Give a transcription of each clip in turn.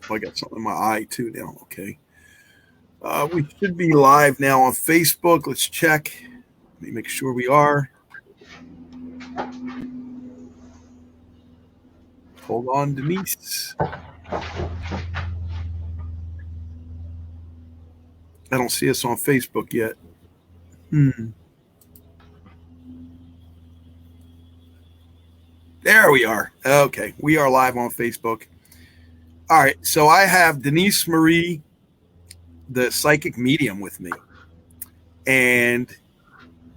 I got something in my eye too now. Okay. We should be live now on Facebook. Let's check. Let me make sure we are. Hold on, Denise. I don't see us on Facebook yet. There we are. Okay. We are live on Facebook. All right. So I have Denise Marie, the psychic medium, with me. And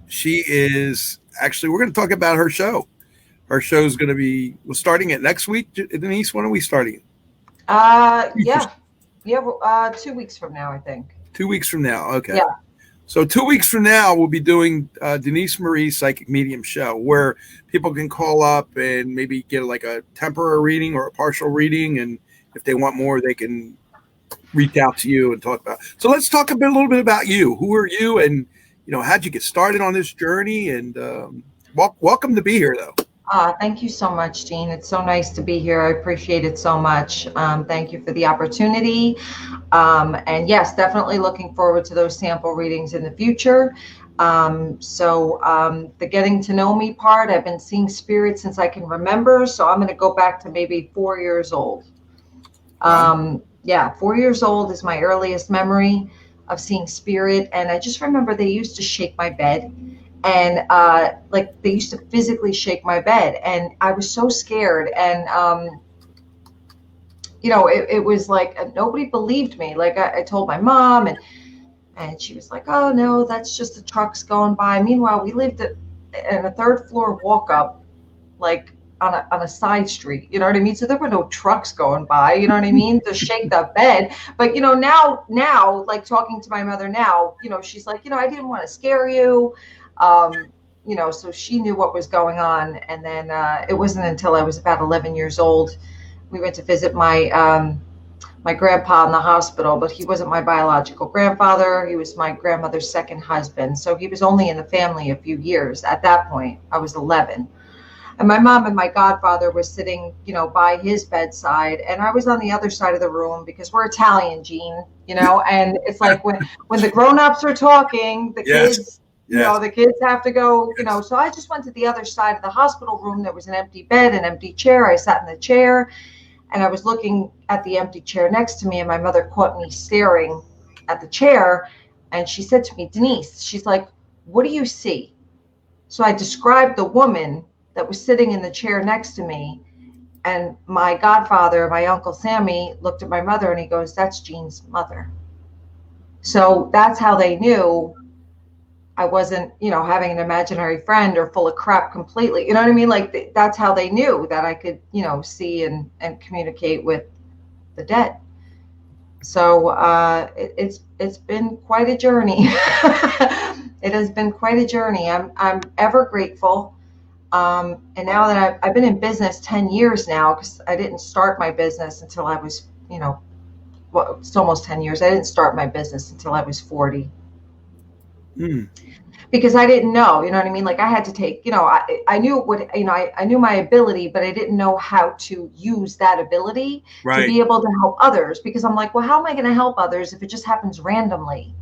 she is actually, we're going to talk about her show. Her show is going to be, we're starting it next week. Denise, when are we starting it? Yeah. 2 weeks from now, I think. 2 weeks from now. Okay. Yeah. So 2 weeks from now, we'll be doing Denise Marie's Psychic Medium show, where people can call up and maybe get like a temporary reading or a partial reading. And if they want more, they can reach out to you and talk about. So let's talk a little bit about you. Who are you, and how'd you get started on this journey? And welcome to be here, though. Thank you so much, Gene. It's so nice to be here. I appreciate it so much. Thank you for the opportunity. And yes, definitely looking forward to those sample readings in the future. The getting to know me part, I've been seeing spirit since I can remember. So I'm going to go back to maybe 4 years old. 4 years old is my earliest memory of seeing spirit. And I just remember they used to shake my bed. And they used to physically shake my bed, and I was so scared. And it was like nobody believed me. Like I told my mom, and she was like, "Oh no, that's just the trucks going by." Meanwhile, we lived in a third floor walk up, like on a side street. You know what I mean? So there were no trucks going by. You know what I mean? To shake the bed. But now, like talking to my mother now, she's like, I didn't want to scare you. So she knew what was going on. And then it wasn't until I was about 11 years old, we went to visit my grandpa in the hospital, but he wasn't my biological grandfather. He was my grandmother's second husband. So he was only in the family a few years. At that point, I was 11. And my mom and my godfather were sitting, by his bedside. And I was on the other side of the room because we're Italian, Gene, and it's like when the grown-ups are talking, the kids... the kids have to go, so I just went to the other side of the hospital room. There was an empty bed, an empty chair. I sat in the chair and I was looking at the empty chair next to me, and my mother caught me staring at the chair. And she said to me, "Denise," she's like, "what do you see?" So I described the woman that was sitting in the chair next to me. And my godfather, my Uncle Sammy, looked at my mother and he goes, "That's Jean's mother." So that's how they knew I wasn't, having an imaginary friend or full of crap completely. You know what I mean? Like that's how they knew that I could, see and communicate with the dead. So it's been quite a journey. It has been quite a journey. I'm ever grateful. And now that I've been in business 10 years now, because I didn't start my business until I was, it's almost 10 years. I didn't start my business until I was 40. Because I didn't know, you know what I mean? Like I had to take, I knew what, I knew my ability, but I didn't know how to use that ability to be able to help others. Because I'm like, well, how am I going to help others if it just happens randomly?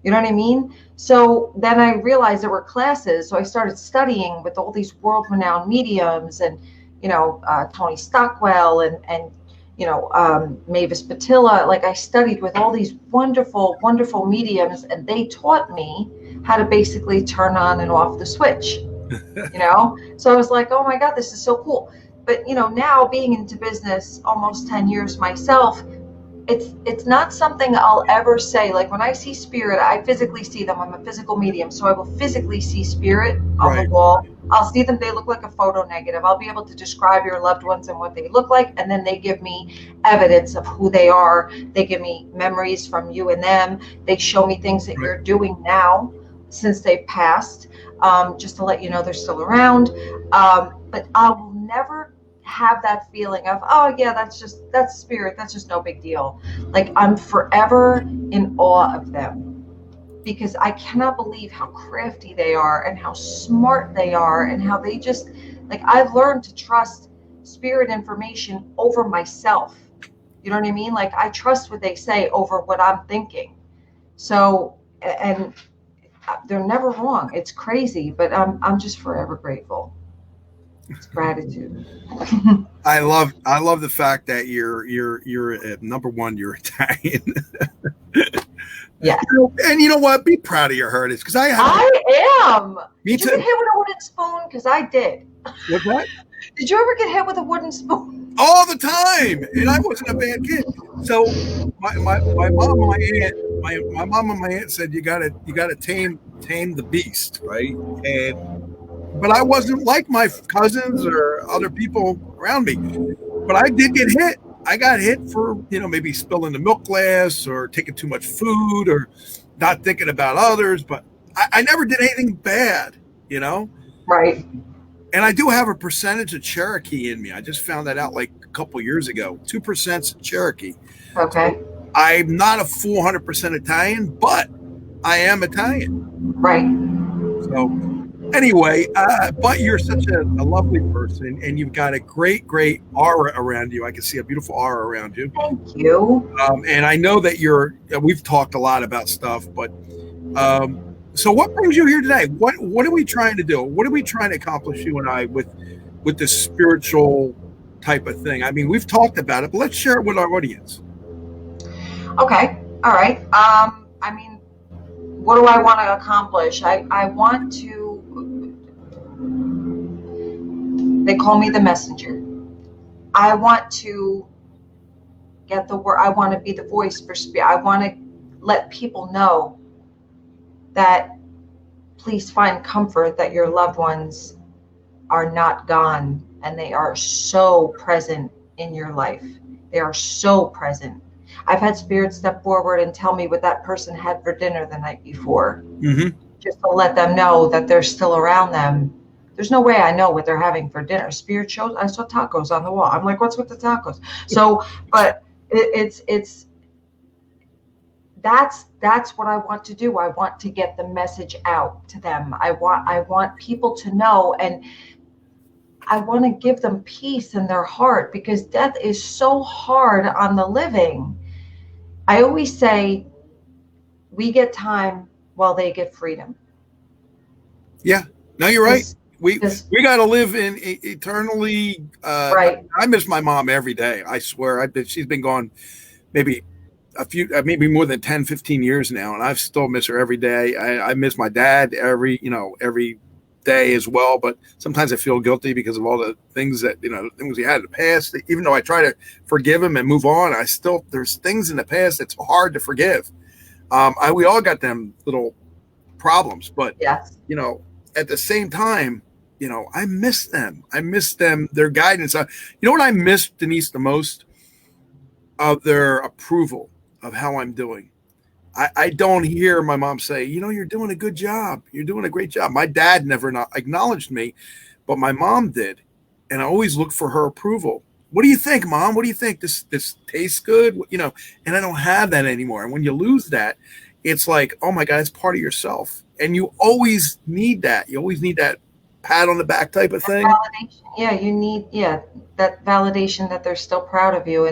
You know what I mean? So then I realized there were classes. So I started studying with all these world-renowned mediums and, Tony Stockwell and Mavis Patilla. Like I studied with all these wonderful, wonderful mediums, and they taught me how to basically turn on and off the switch, So I was like, oh my God, this is so cool. But, now being into business almost 10 years myself, it's not something I'll ever say. Like when I see spirit, I physically see them. I'm a physical medium. So I will physically see spirit on the wall. I'll see them. They look like a photo negative. I'll be able to describe your loved ones and what they look like. And then they give me evidence of who they are. They give me memories from you and them. They show me things that you're doing now since they've passed, just to let you know they're still around. But I will never have that feeling of, oh yeah, that's spirit. That's just no big deal. Like I'm forever in awe of them because I cannot believe how crafty they are and how smart they are and how they just, like I've learned to trust spirit information over myself. You know what I mean? Like I trust what they say over what I'm thinking. So, and they're never wrong. It's crazy, but I'm just forever grateful. It's gratitude. I love the fact that you're number one, you're Italian. Yes, And you know what? Be proud of your heritage because I have. I am. Me Did you get too. hit with a wooden spoon? Because I did. What's that? Did you ever get hit with a wooden spoon? All the time, and I wasn't a bad kid. So my mom and my mom and my aunt said you gotta tame the beast, right? And but I wasn't like my cousins or other people around me. But I did get hit. I got hit for maybe spilling the milk glass or taking too much food or not thinking about others. But I never did anything bad, you know. Right. And I do have a percentage of Cherokee in me. I just found that out like a couple years ago. 2% Cherokee. Okay. I'm not a full 100% Italian, but I am Italian. Right. So anyway, but you're such a lovely person, and you've got a great aura around you. I can see a beautiful aura around you. Thank you. And I know that we've talked a lot about stuff, but so what brings you here today? What are we trying to do? What are we trying to accomplish, you and I, with this spiritual type of thing? I mean, we've talked about it, but let's share it with our audience. Okay. All right. I mean, what do I want to accomplish? I want to. They call me the messenger. I want to get the word. I want to be the voice for spirit. I want to let people know that please find comfort that your loved ones are not gone and they are so present in your life. They are so present. I've had spirits step forward and tell me what that person had for dinner the night before, just to let them know that they're still around them. There's no way I know what they're having for dinner. Spirit shows. I saw tacos on the wall. I'm like, what's with the tacos? So, but it's that's what I want to do. I want to get the message out to them. I want people to know, and I want to give them peace in their heart, because death is so hard on the living. I always say we get time while they get freedom. Yeah, no, you're right. We got to live in eternally. Right. I miss my mom every day. I swear. She's been gone maybe maybe more than 10, 15 years now, and I still miss her every day. I miss my dad every day as well. But sometimes I feel guilty because of all the things things we had in the past. Even though I try to forgive him and move on, there's things in the past that's hard to forgive. We all got them little problems, but yes, at the same time, I miss them. I miss them, their guidance. You know what I miss, Denise, the most? Of their approval of how I'm doing. I don't hear my mom say, you're doing a good job. You're doing a great job. My dad never acknowledged me, but my mom did. And I always look for her approval. What do you think, Mom? What do you think? This tastes good? And I don't have that anymore. And when you lose that, it's like, oh my God, it's part of yourself. And you always need that. You always need that pat on the back type of thing. Validation. Yeah, you need that validation that they're still proud of you,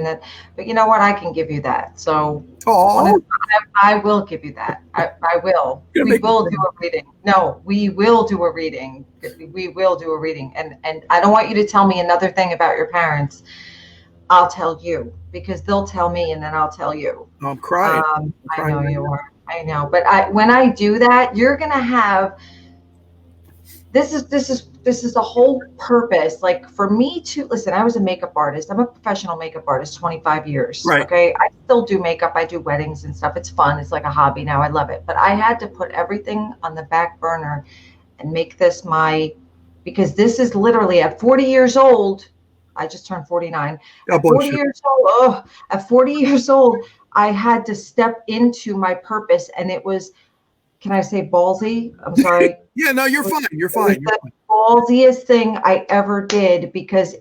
but you know what? I can give you that. So I will give you that. I will. We will do a reading. No, we will do a reading. We will do a reading. And I don't want you to tell me another thing about your parents. I'll tell you, because they'll tell me and then I'll tell you. I'm crying. I know you are. I know. But when I do that, you're going to have, this is the whole purpose. Like for me to listen, I was a makeup artist. I'm a professional makeup artist, 25 years. Right. Okay. I still do makeup. I do weddings and stuff. It's fun. It's like a hobby now. I love it. But I had to put everything on the back burner and make this because this is literally at 40 years old. I just turned 49. At 40 years old, at 40 years old, I had to step into my purpose, and it was, can I say ballsy? I'm sorry. Yeah, no, you're fine. You're fine. The ballsiest thing I ever did, because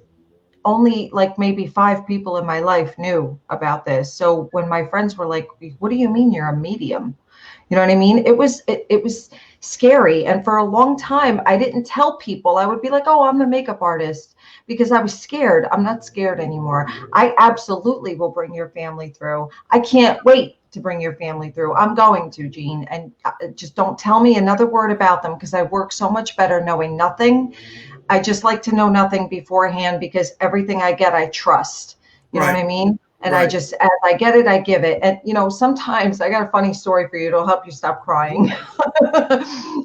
only like maybe 5 people in my life knew about this. So when my friends were like, "What do you mean you're a medium?" You know what I mean? It was scary. And for a long time, I didn't tell people. I would be like, "Oh, I'm a makeup artist." because I was scared. I'm not scared anymore. I absolutely will bring your family through. I can't wait to bring your family through. I'm going to, Jean, and just don't tell me another word about them, because I work so much better knowing nothing. I just like to know nothing beforehand, because everything I get, I trust. You know what Right. I mean? And I Right. just, as I get it, I give it. And, sometimes I got a funny story for you. It'll help you stop crying.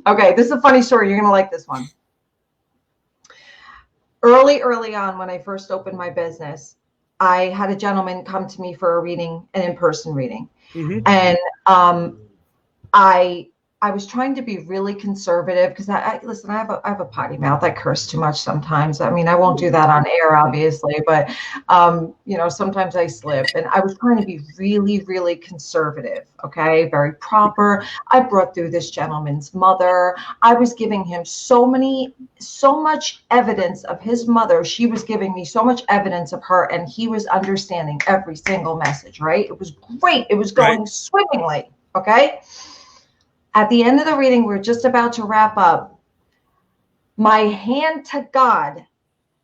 Okay, this is a funny story. You're going to like this one. Early on, when I first opened my business, I had a gentleman come to me for a reading, an in-person reading. Mm-hmm. And I I was trying to be really conservative, because I listen, I have a potty mouth. I curse too much sometimes. I mean, I won't do that on air, obviously, but sometimes I slip. And I was trying to be really, really conservative, okay, very proper. I brought through this gentleman's mother. I was giving him so much evidence of his mother. She was giving me so much evidence of her, and he was understanding every single message, right? It was great. It was Right. going swimmingly, okay? At the end of the reading, we're just about to wrap up. My hand to God,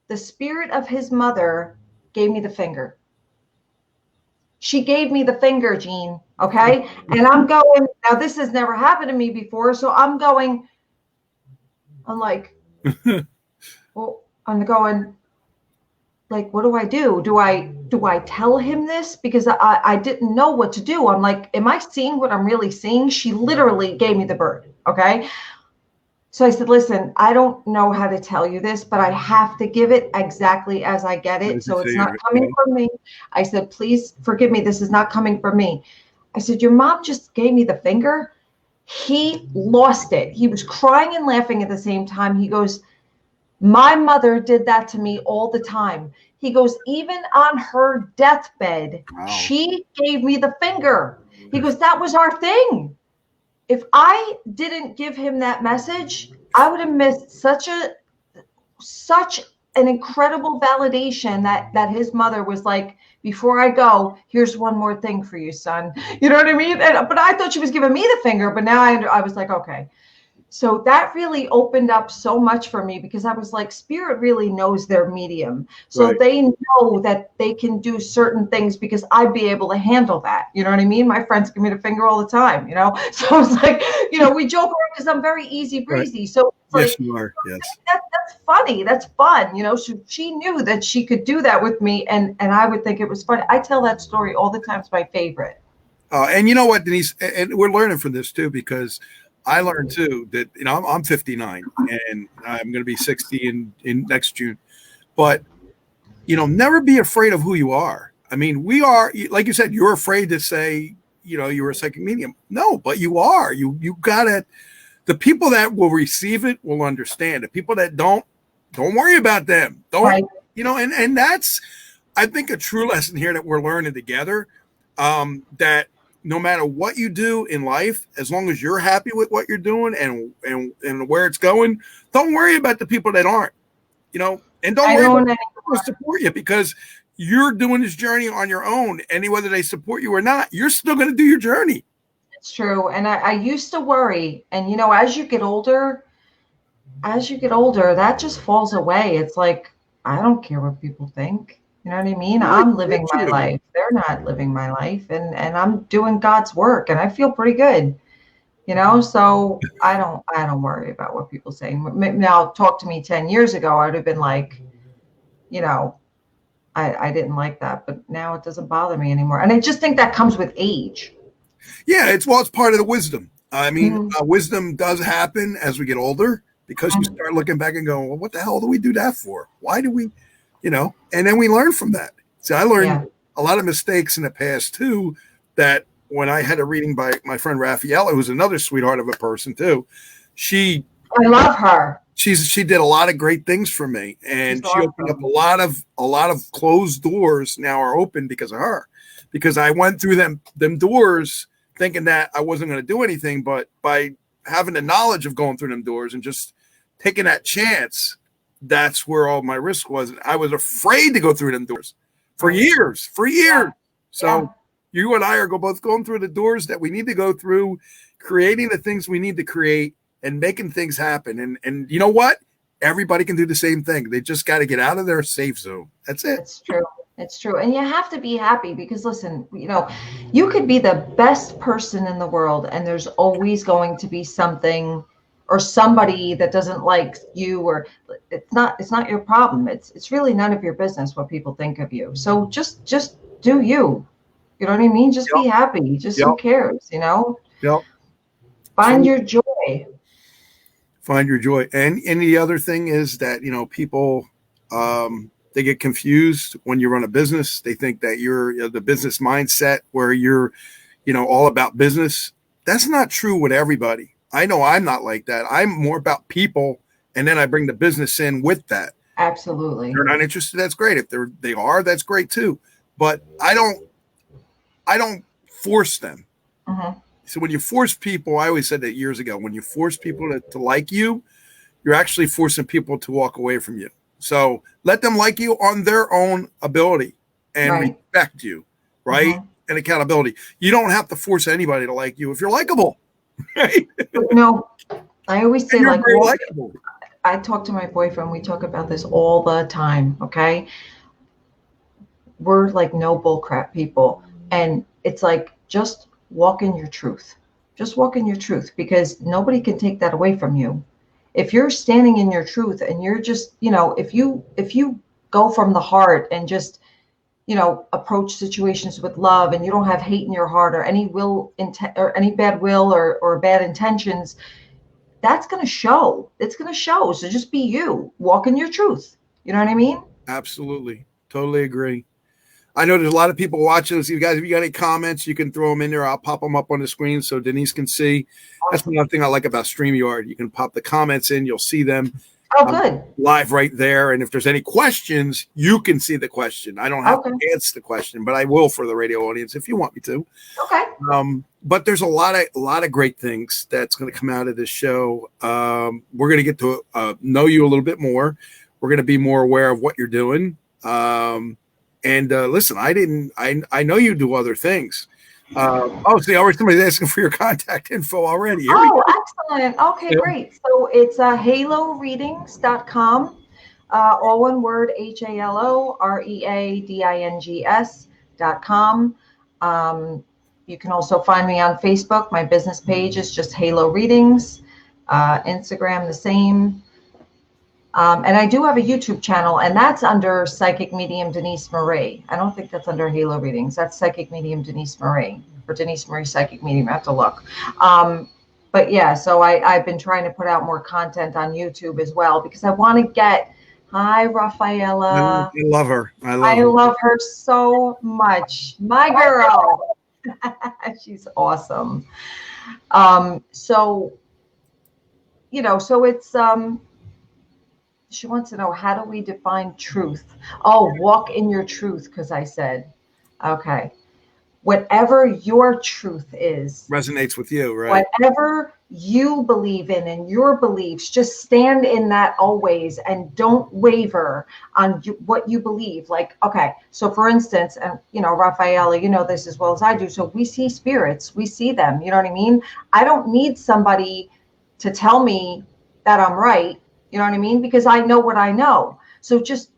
the spirit of his mother, gave me the finger. She gave me the finger, Jean, okay? And I'm going, now this has never happened to me before, so I'm like, well, I'm going, like, what do I do? Do I tell him this? Because I didn't know what to do. I'm like, am I seeing what I'm really seeing? She literally gave me the bird, okay? So I said, listen, I don't know how to tell you this, but I have to give it exactly as I get it. As you So it's say not it. coming from me. I said, please forgive me. This is not coming from me. I said, your mom just gave me the finger. He lost it. He was crying and laughing at the same time. He goes, my mother did that to me all the time. He goes, even on her deathbed, Wow. she gave me the finger. He goes, that was our thing. If I didn't give him that message, I would have missed such an incredible validation that his mother was like, before I go, here's one more thing for you, son. You know what I mean? But I thought she was giving me the finger, but now I was like, okay. So that really opened up so much for me, because I was like, spirit really knows their medium. So Right. they know that they can do certain things, because I'd be able to handle that. You know what I mean? My friends give me the finger all the time, So it's like, we joke around, because I'm very easy Right. breezy. So it's Yes, like, you are. Yes. that's funny. That's fun. She knew that she could do that with me. And I would think it was funny. I tell that story all the time. It's my favorite. And you know what, Denise, and we're learning from this too, because I learned too that I'm 59 and I'm going to be 60 in next June. But never be afraid of who you are. I mean, we are, like you said, you're afraid to say you're a psychic medium. No, but you are. You gotta. The people that will receive it will understand. The people that don't worry about them. Don't Right. and that's I think a true lesson here that we're learning together. That no matter what you do in life, as long as you're happy with what you're doing and where it's going, don't worry about the people that aren't. And don't I worry about don't. people who support you, because you're doing this journey on your own. And whether they support you or not, you're still going to do your journey. It's true. And I used to worry. And, as you get older, that just falls away. It's like, I don't care what people think. You know what I mean? Right, I'm living thank my you. life. They're not living my life. And I'm doing God's work, and I feel pretty good. So I don't worry about what people say. Now, talk to me 10 years ago, I'd have been like, you know, I didn't like that, but now it doesn't bother me anymore. And I just think that comes with age. Yeah, it's part of the wisdom. I mean, Mhm. wisdom does happen as we get older, because you start looking back and going, well, what the hell do we do that for? Why do we, and then we learn from that. See, I learned Yeah. a lot of mistakes in the past too, that when I had a reading by my friend Raffaella, who's another sweetheart of a person too, she I love her. she did a lot of great things for me, She's and she opened up awesome. a lot of closed doors now are open because of her, because I went through them doors thinking that I wasn't going to do anything, but by having the knowledge of going through them doors and just taking that chance, that's where all my risk was. I was afraid to go through them doors for Right. years. Yeah. Yeah. So you and I are both going through the doors that we need to go through, creating the things we need to create, and making things happen. And you know what? everybody can do the same thing. They just got to get out of their safe zone. That's it. It's true. It's true. And you have to be happy because listen, you could be the best person in the world and there's always going to be something or somebody that doesn't like you, or it's not your problem. It's really none of your business what people think of you. So just do you. You know what I mean? Just be happy. Just who cares, Yep. Find your joy. Find your joy. And the other thing is that, people they get confused when you run a business. They think that you're the business mindset where you're, all about business. That's not true with everybody. I know I'm not like that. I'm more about people, and then I bring the business in with that. Absolutely. If they're not interested, that's great. If they are, that's great too. But I don't force them. Mm-hmm. So when you force people, I always said that years ago, when you force people to like you, you're actually forcing people to walk away from you. So let them like you on their own ability and respect you, right? Mm-hmm. And accountability. You don't have to force anybody to like you if you're likable, right? I always say, like, very likable. I talk to my boyfriend. We talk about this all the time. Okay. We're like no bullcrap people. And it's like, just walk in your truth. Just walk in your truth, because nobody can take that away from you. If you're standing in your truth and you're just, if you go from the heart and just, approach situations with love, and you don't have hate in your heart or any or any bad will or bad intentions, that's going to show. It's going to show. So just be you. Walk in your truth. You know what I mean? Absolutely. Totally agree. I know there's a lot of people watching this. You guys, if you got any comments, you can throw them in there. I'll pop them up on the screen so Denise can see. That's one thing I like about StreamYard. You can pop the comments in. You'll see them. Oh, good. Live right there. And if there's any questions, you can see the question. I don't have to answer the question, but I will for the radio audience if you want me to. Okay. But there's a lot of great things that's going to come out of this show. We're going to get to know you a little bit more. We're going to be more aware of what you're doing. And listen, I know you do other things. See, already somebody's asking for your contact info already. Excellent. Okay, great. So it's haloreadings.com. All one word, HALOREADINGS.com. You can also find me on Facebook. My business page is just Halo Readings. Instagram, the same. And I do have a YouTube channel, and that's under Psychic Medium Denise Marie. I don't think that's under Halo Readings. That's Psychic Medium Denise Marie, or Denise Marie Psychic Medium. I have to look. But yeah, so I've been trying to put out more content on YouTube as well, because I want to get. Hi, Rafaela. I love her. I love her so much. My girl. She's awesome. So it's she wants to know, how do we define truth? Oh, walk in your truth, because I said, okay, whatever your truth is. Resonates with you, right? Whatever you believe in and your beliefs, just stand in that always and don't waver on what you believe. Like, okay, so for instance, and Rafaela, you know this as well as I do. So we see spirits, we see them, you know what I mean? I don't need somebody to tell me that I'm right. You know what I mean? Because I know what I know. So just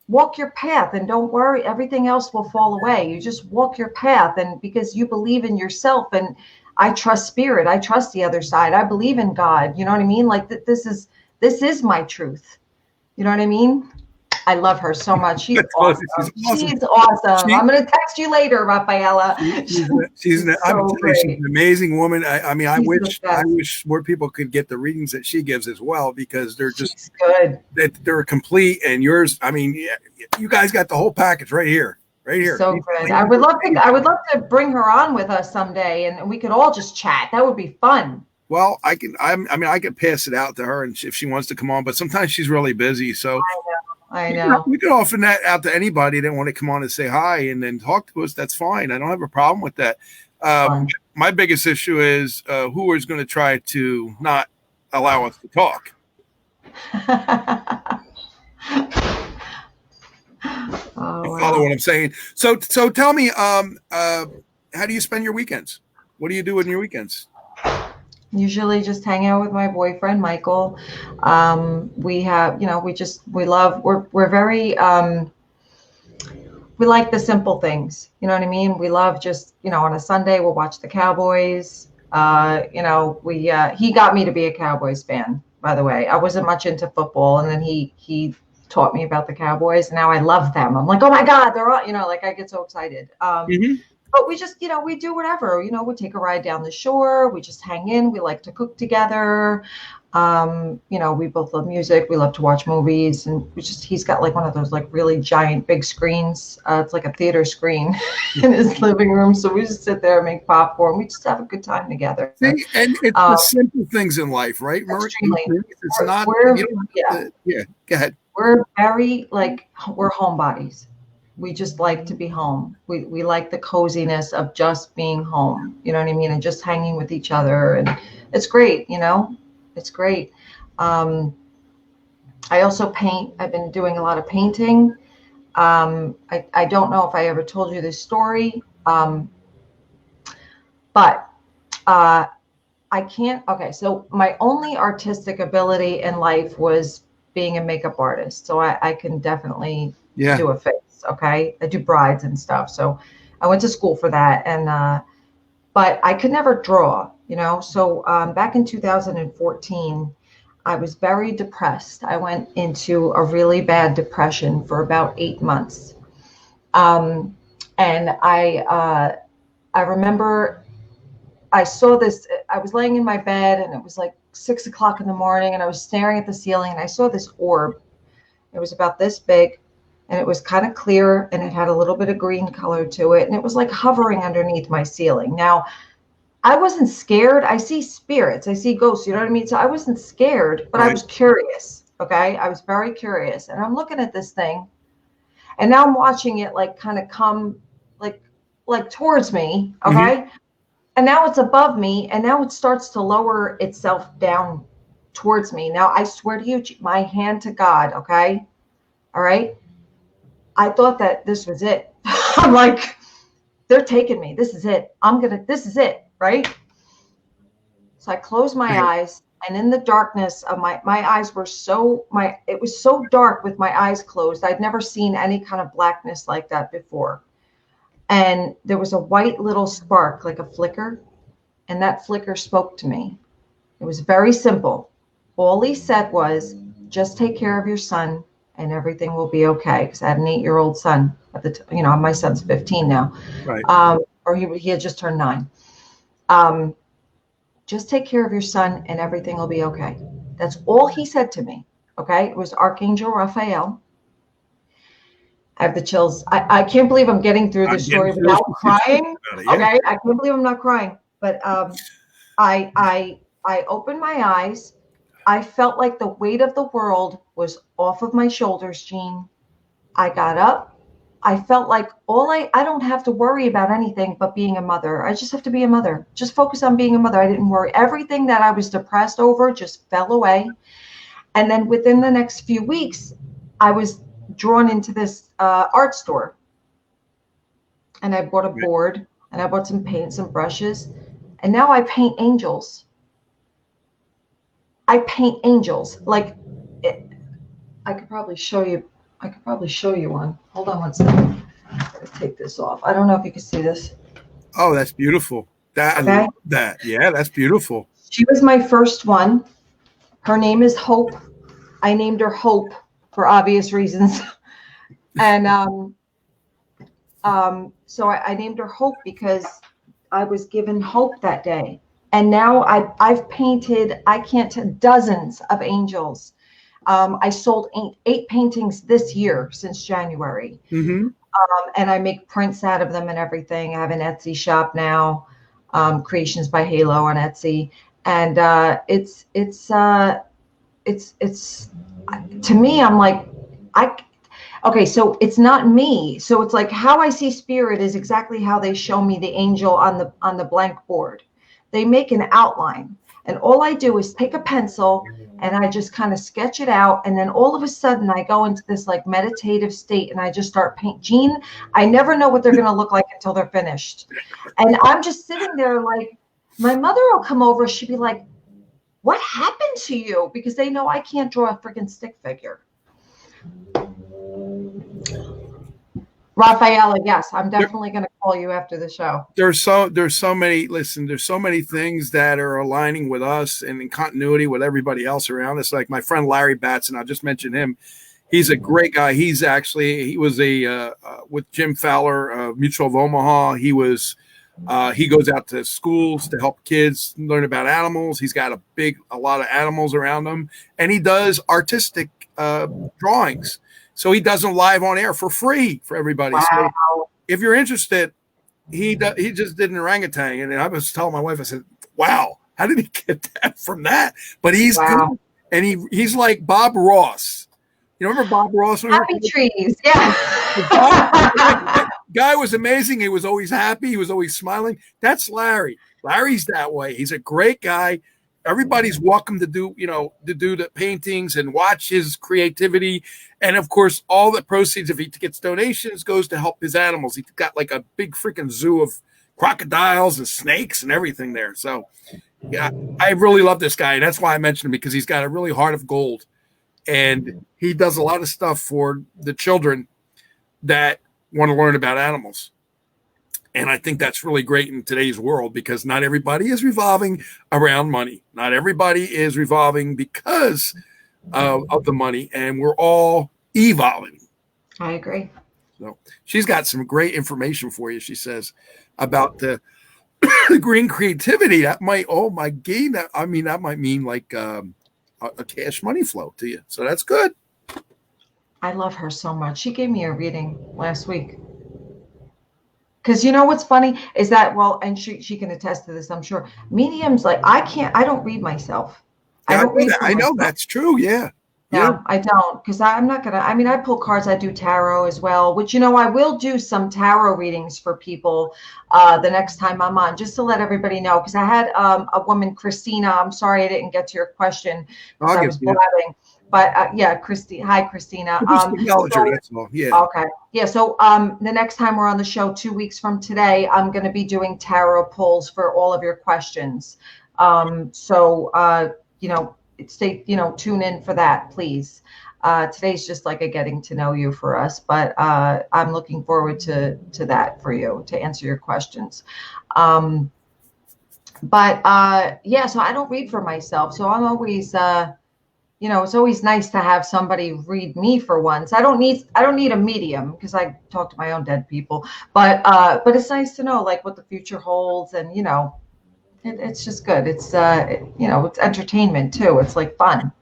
walk your path and don't worry. Everything else will fall away. You just walk your path, and because you believe in yourself, and I trust spirit. I trust the other side. I believe in God. You know what I mean? Like this is my truth. You know what I mean? I love her so much. She's awesome. She's awesome. I'm going to text you later, Rafaela. She's an amazing woman. I wish more people could get the readings that she gives as well, because they're just good. They're complete. And yours, you guys got the whole package right here. Right here. So good. I would love to bring her on with us someday, and we could all just chat. That would be fun. Well, I could pass it out to her, and if she wants to come on, but sometimes she's really busy. So I know. We could offer that out to anybody that want to come on and say hi and then talk to us. That's fine. I don't have a problem with that. My biggest issue is who is going to try to not allow us to talk. You follow what I'm saying? So tell me, how do you spend your weekends? What do you do in your weekends? Usually just hang out with my boyfriend, Michael. We have, we're very, we like the simple things. You know what I mean? We love just, on a Sunday, we'll watch the Cowboys. He got me to be a Cowboys fan, by the way. I wasn't much into football. And then he taught me about the Cowboys. And now I love them. I'm like, oh my God, they're all, like I get so excited. Mm-hmm. But we just, we do whatever, we take a ride down the shore. We just hang in. We like to cook together. We both love music. We love to watch movies, and he's got like one of those like really giant big screens. It's like a theater screen in his living room. So we just sit there and make popcorn. We just have a good time together. See, and it's the simple things in life, right? Extremely. It's not, yeah, go ahead. We're very we're homebodies. We just like to be home. We like the coziness of just being home. You know what I mean? And just hanging with each other. And it's great, It's great. I also paint. I've been doing a lot of painting. I don't know if I ever told you this story, but I can't. Okay, so my only artistic ability in life was being a makeup artist. So I can definitely do a face. Okay, I do brides and stuff. So I went to school for that, and but I could never draw. So back in 2014, I was very depressed. I went into a really bad depression for about 8 months. And I remember I saw this, I was laying in my bed and it was like 6 o'clock in the morning and I was staring at the ceiling and I saw this orb. It was about this big and it was kind of clear and it had a little bit of green color to it. And it was like hovering underneath my ceiling. Now, I wasn't scared. I see spirits. I see ghosts. You know what I mean? So I wasn't scared, but I was curious. Okay. I was very curious. And I'm looking at this thing and now I'm watching it like kind of come like towards me. Okay. Mm-hmm. And now it's above me and now it starts to lower itself down towards me. Now I swear to you, my hand to God. Okay. All right. I thought that this was it. I'm like, they're taking me. This is it. This is it. Right? So I closed my eyes and in the darkness of my eyes were it was so dark with my eyes closed. I'd never seen any kind of blackness like that before. And there was a white little spark, like a flicker. And that flicker spoke to me. It was very simple. All he said was, just take care of your son and everything will be okay. Because I had an 8-year-old son at the my son's 15 now. Right. Or he had just turned 9. Just take care of your son and everything will be okay. That's all he said to me. Okay. It was Archangel Raphael. I have the chills. I can't believe I'm getting through this story without crying. Okay. I can't believe I'm not crying, but, I opened my eyes. I felt like the weight of the world was off of my shoulders, Jean. I got up. I felt like I don't have to worry about anything but being a mother. I just have to be a mother. Just focus on being a mother. I didn't worry. Everything that I was depressed over just fell away. And then within the next few weeks, I was drawn into this art store. And I bought a board and I bought some paint, some brushes. And now I paint angels. I paint angels. I could probably show you. I could probably show you one. Hold on one second. I'm going to take this off. I don't know if you can see this. Oh, that's beautiful. I love that. Yeah, that's beautiful. She was my first one. Her name is Hope. I named her Hope for obvious reasons. And so I named her Hope because I was given hope that day. And now I've painted, dozens of angels. I sold 8 paintings this year since January. Mm-hmm. And I make prints out of them and everything. I have an Etsy shop now, Creations by Halo on Etsy. And it's to me, I'm like, okay, so it's not me. So it's like how I see spirit is exactly how they show me the angel on the blank board. They make an outline. And all I do is take a pencil and I just kind of sketch it out. And then all of a sudden I go into this like meditative state and I just start paint. Jean, I never know what they're going to look like until they're finished. And I'm just sitting there like, My mother will come over. She'd be like, what happened to you? Because they know I can't draw a freaking stick figure. Rafaela, yes, I'm definitely going to call you after the show. There's so many, listen, there's so many things that are aligning with us and in continuity with everybody else around us. Like my friend Larry Batson, I'll just mention him. He's a great guy. He was with Jim Fowler, Mutual of Omaha. He goes out to schools to help kids learn about animals. He's got a lot of animals around him, and he does artistic drawings. So he does them live on air for free for everybody. Wow. So if you're interested, he just did an orangutan, and I was telling my wife, I said, "Wow, how did he get that from that?" But he's good, and he's like Bob Ross. You remember Bob Ross? Happy trees, yeah. Guy was amazing. He was always happy. He was always smiling. That's Larry. Larry's that way. He's a great guy. Everybody's welcome to do the paintings and watch his creativity. And of course, all the proceeds, if he gets donations, goes to help his animals. He's got like a big freaking zoo of crocodiles and snakes and everything there. So yeah, I really love this guy. And that's why I mentioned him, because he's got a really heart of gold. And he does a lot of stuff for the children that want to learn about animals. And I think that's really great in today's world, because not everybody is revolving around money. Not everybody is revolving because of the money, and we're all evolving. I agree. So she's got some great information for you. She says about the green creativity. That might, oh my God, that might mean like a cash money flow to you. So that's good. I love her so much. She gave me a reading last week. Because you know what's funny is that, well, and she can attest to this, I'm sure. Mediums, like I don't read myself. Yeah, I know that's true. Yeah. No, yeah. I don't, because I'm not going to, I pull cards. I do tarot as well, which, I will do some tarot readings for people the next time I'm on, just to let everybody know. Because I had a woman, Christina. I'm sorry I didn't get to your question because I was blabbing. But yeah, Hi, Christina. That's all. Yeah. Okay. Yeah. So the next time we're on the show, 2 weeks from today, I'm going to be doing tarot pulls for all of your questions. Stay, tune in for that, please. Today's just like a getting to know you for us, but I'm looking forward to that for you, to answer your questions. Yeah, so I don't read for myself. So I'm always, it's always nice to have somebody read me for once. I don't need a medium, because I talk to my own dead people, but it's nice to know like what the future holds, and it's just good. It's it's entertainment too. It's like fun,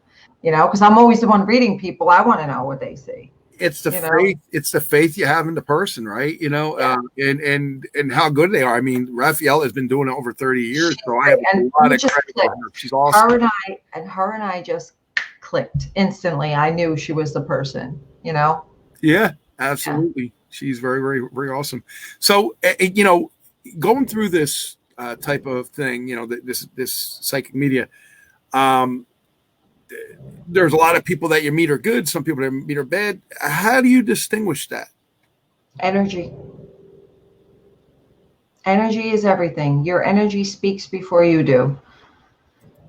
because I'm always the one reading people. I want to know what they see. It's the faith. It's the faith you have in the person, right? Yeah. And how good they are. I mean, Raphael has been doing it over 30 years, so I have a lot of credit for her. She's awesome. Her and I just clicked instantly. I knew she was the person. Yeah, absolutely. Yeah. She's very, very, very awesome. So going through this type of thing, this psychic media, there's a lot of people that you meet are good, some people that you meet are bad. How do you distinguish that? Energy is everything. Your energy speaks before you do,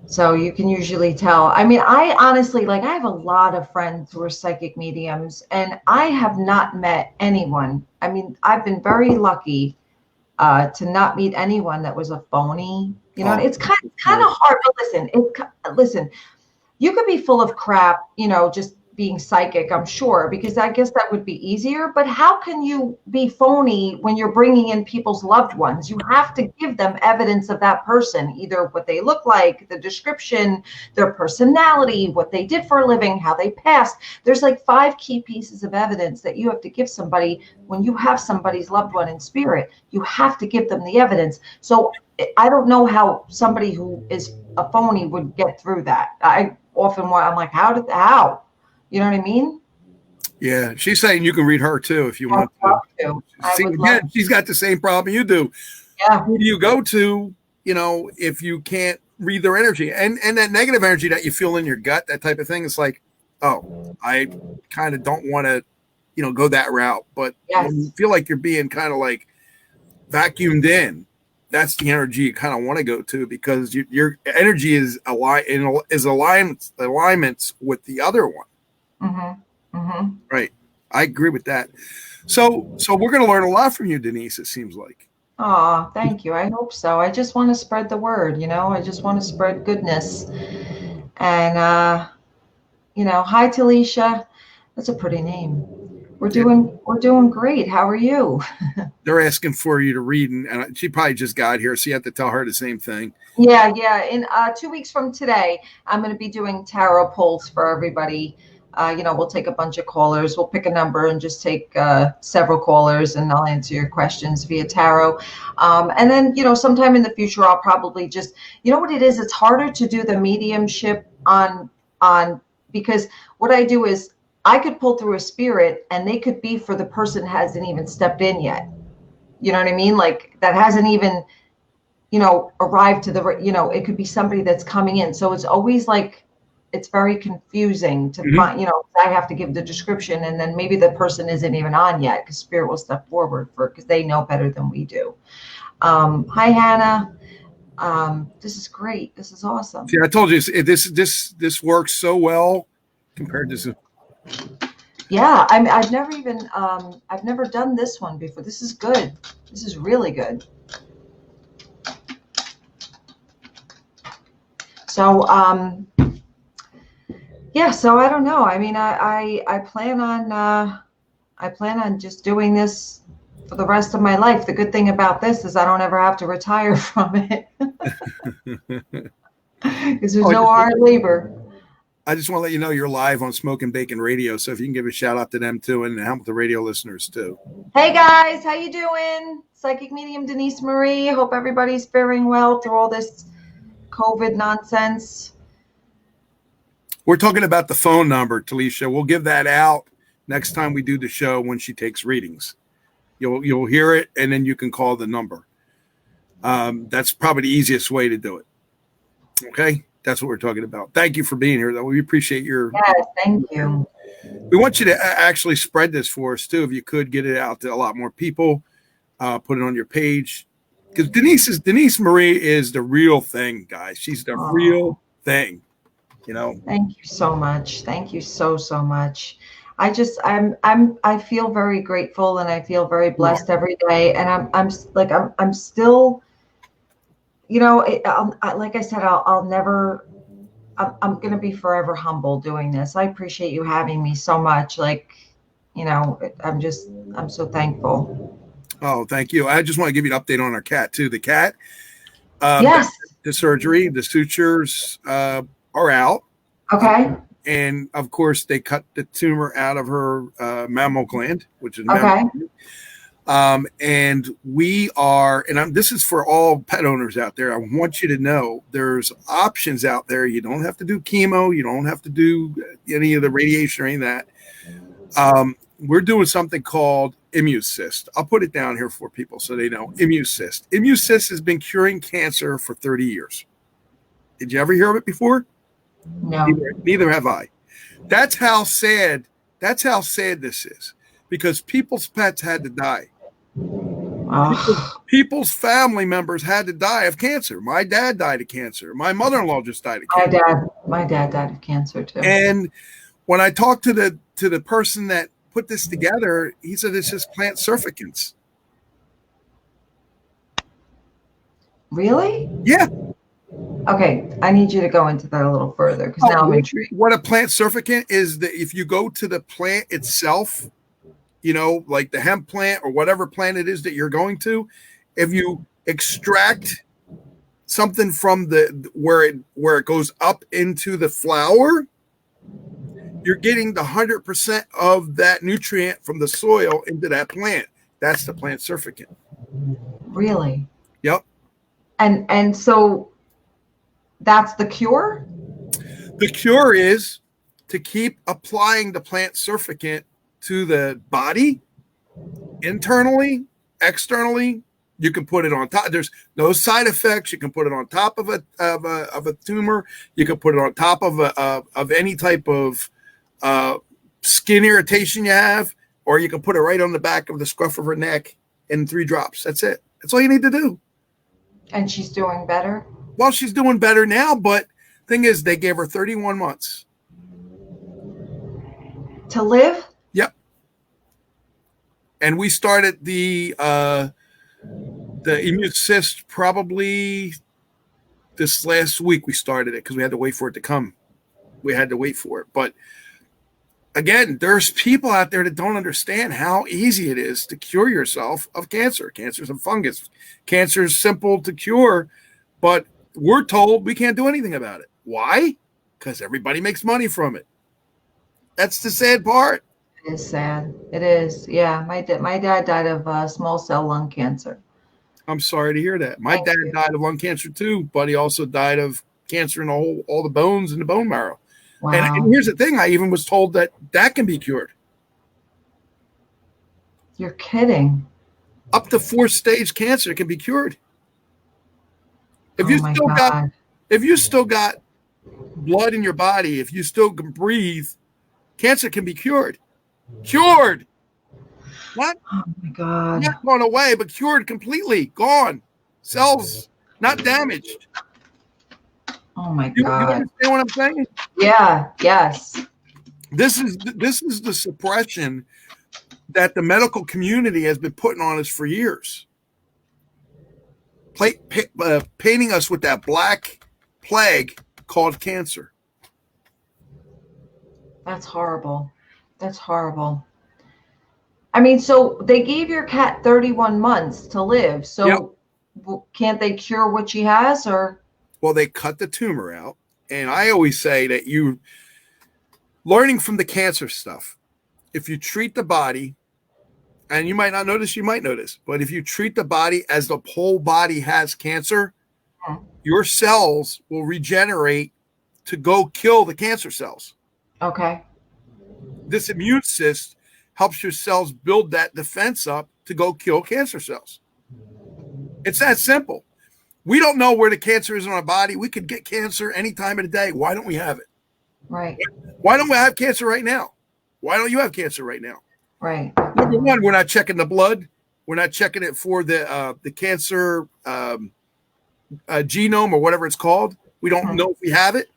so you can usually tell. I mean, I honestly, I have a lot of friends who are psychic mediums, and I have not met anyone. I mean, I've been very lucky to not meet anyone that was a phony. It's kind of hard. But listen, you could be full of crap, just being psychic, I'm sure, because I guess that would be easier. But how can you be phony when you're bringing in people's loved ones? You have to give them evidence of that person, either what they look like, the description, their personality, what they did for a living, how they passed. There's like 5 key pieces of evidence that you have to give somebody when you have somebody's loved one in spirit. You have to give them the evidence. So I don't know how somebody who is a phony would get through that. I'm like, how? You know what I mean? Yeah, she's saying you can read her too if you want to. She's got the same problem you do. Yeah. Who do you go to, if you can't read their energy? And that negative energy that you feel in your gut, that type of thing, it's like, oh, I kind of don't want to, go that route. But when you feel like you're being kind of like vacuumed in, that's the energy you kind of want to go to, because your energy is alignments with the other one. Mm-hmm. Mm-hmm. Right. I agree with that. So we're going to learn a lot from you, Denise, it seems like. Oh, thank you. I hope so. I just want to spread the word, I just want to spread goodness. And hi Talisha. That's a pretty name. We're Yeah. doing great. How are you? They're asking for you to read, and she probably just got here, so you have to tell her the same thing. Yeah. In 2 weeks from today, I'm going to be doing tarot pulls for everybody. We'll take a bunch of callers. We'll pick a number and just take several callers, and I'll answer your questions via tarot. And then, sometime in the future, I'll probably just, what it is, it's harder to do the mediumship on because what I do is I could pull through a spirit, and they could be for the person who hasn't even stepped in yet. You know what I mean? Like that hasn't even arrived to the, it could be somebody that's coming in. So it's always like, it's very confusing to find, I have to give the description, and then maybe the person isn't even on yet because spirit will step forward because they know better than we do. Hi, Hannah. This is great. This is awesome. See, I told you this works so well compared to. Yeah. I've never done this one before. This is good. This is really good. So, yeah, so I don't know. I mean, I plan on just doing this for the rest of my life. The good thing about this is I don't ever have to retire from it because there's no hard labor. I just want to let you know you're live on Smoke and Bacon Radio, so if you can give a shout out to them too, and help the radio listeners too. Hey guys, how you doing? Psychic medium Denise Marie. Hope everybody's faring well through all this COVID nonsense. We're talking about the phone number, Talisha. We'll give that out next time we do the show when she takes readings. You'll hear it, and then you can call the number. That's probably the easiest way to do it. Okay, that's what we're talking about. Thank you for being here, though. We appreciate your. Yes, thank you. We want you to actually spread this for us too. If you could get it out to a lot more people, put it on your page. Because Denise Marie is the real thing, guys. She's the real thing, Thank you so much. Thank you so much. I feel very grateful, and I feel very blessed every day. And I'm still, like I said, I'll never. I'm going to be forever humble doing this. I appreciate you having me so much. I'm so thankful. Oh, thank you. I just want to give you an update on our cat too. The cat, yes, the surgery, the sutures are out. Okay. And of course, they cut the tumor out of her mammal gland, which is okay. And we are, and this is for all pet owners out there. I want you to know there's options out there. You don't have to do chemo. You don't have to do any of the radiation or any of that. We're doing something called Immucyst. I'll put it down here for people so they know. Immucyst. Immucyst has been curing cancer for 30 years. Did you ever hear of it before? No. Neither have I. That's how sad this is, because people's pets had to die. People's family members had to die of cancer. My dad died of cancer. My mother-in-law just died of cancer. My dad died of cancer too. And when I talked to the person that put this together, he said it's just plant surfactants. Really? Yeah. Okay, I need you to go into that a little further because now I'm intrigued. What a plant surfactant is, that if you go to the plant itself, like the hemp plant or whatever plant it is that you're going to, if you extract something from where it goes up into the flower, you're getting the 100% of that nutrient from the soil into that plant. That's the plant surfactant. Really? Yep. And so that's the cure? The cure is to keep applying the plant surfactant to the body, internally, externally. You can put it on top. There's no side effects. You can put it on top of a tumor. You can put it on top of any type of skin irritation you have, or you can put it right on the back of the scruff of her neck in 3 drops. That's it. That's all you need to do. And she's doing better? Well, she's doing better now, but thing is, they gave her 31 months. To live? Yep. And we started the immune cyst probably this last week. We started it because we had to wait for it to come. We had to wait for it. But again, there's people out there that don't understand how easy it is to cure yourself of cancer. Cancer's a fungus. Cancer is simple to cure, but we're told we can't do anything about it. Why? Because everybody makes money from it. That's the sad part. It is sad. It is. Yeah. My dad died of small cell lung cancer. I'm sorry to hear that. My Thank dad you. died of lung cancer too, but he also died of cancer in all the bones and the bone marrow. And Wow. here's the thing, I even was told that can be cured. You're kidding. Up to 4-stage cancer can be cured. If Oh you my still God. got if you still got blood in your body, if you still can breathe, cancer can be cured. Cured. Not Oh my God. not gone away, but cured completely. Gone. Cells not damaged. Oh my You God. understand what I'm saying? Yeah. Yes. This is the suppression that the medical community has been putting on us for years. Painting us with that black plague called cancer. That's horrible. That's horrible. I mean, so they gave your cat 31 months to live. So can't they cure what she has, or? Well, they cut the tumor out. And I always say that you learning from the cancer stuff, if you treat the body, and you might not notice, you might notice, but if you treat the body as the whole body has cancer, your cells will regenerate to go kill the cancer cells. Okay. This immune cyst helps your cells build that defense up to go kill cancer cells. It's that simple. We don't know where the cancer is in our body. We could get cancer any time of the day. Why don't we have it? Right. Why don't we have cancer right now? Why don't you have cancer right now? Right. Number one, we're not checking the blood. We're not checking it for the cancer genome or whatever it's called. We don't know if we have it.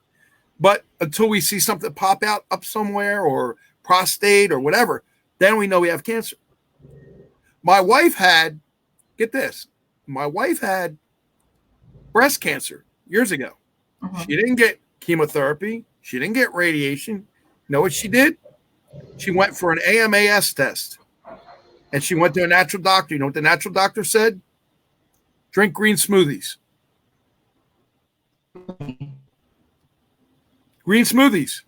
But until we see something pop out up somewhere, or prostate or whatever, then we know we have cancer. My wife had, get this, my wife had breast cancer years ago. She didn't get chemotherapy. She didn't get radiation. You know what she did? She went for an AMAS test. And she went to a natural doctor. You know what the natural doctor said? Drink green smoothies. Green smoothies.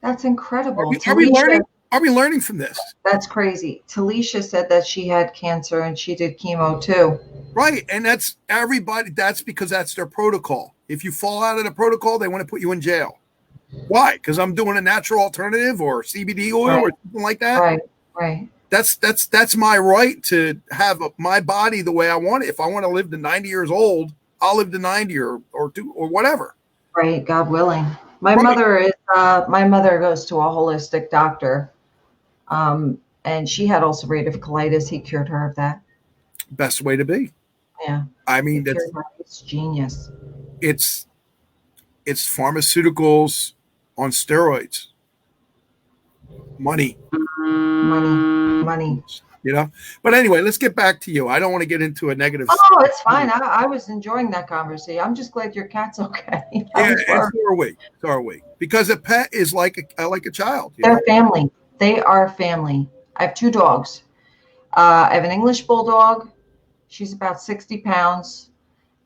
That's incredible. Are we learning from this? That's crazy. Talisha said that she had cancer and she did chemo too. Right. And that's everybody. That's because that's their protocol. If you fall out of the protocol, they want to put you in jail. Why? Because I'm doing a natural alternative or CBD oil or something like that. Right. Right. That's my right to have my body the way I want it. If I want to live to 90 years old, I'll live to 90 or whatever. Right. God willing. My mother goes to a holistic doctor. And she had ulcerative colitis. He cured her of that. Best way to be. Yeah. I mean, it's genius. It's pharmaceuticals on steroids. Money. You know. But anyway, let's get back to you. I don't want to get into a negative. Oh, it's fine. I was enjoying that conversation. I'm just glad your cat's okay. Yeah, so are we. Because a pet is like a child. They're family. They are family. I have 2 dogs. I have an English bulldog. She's about 60 pounds.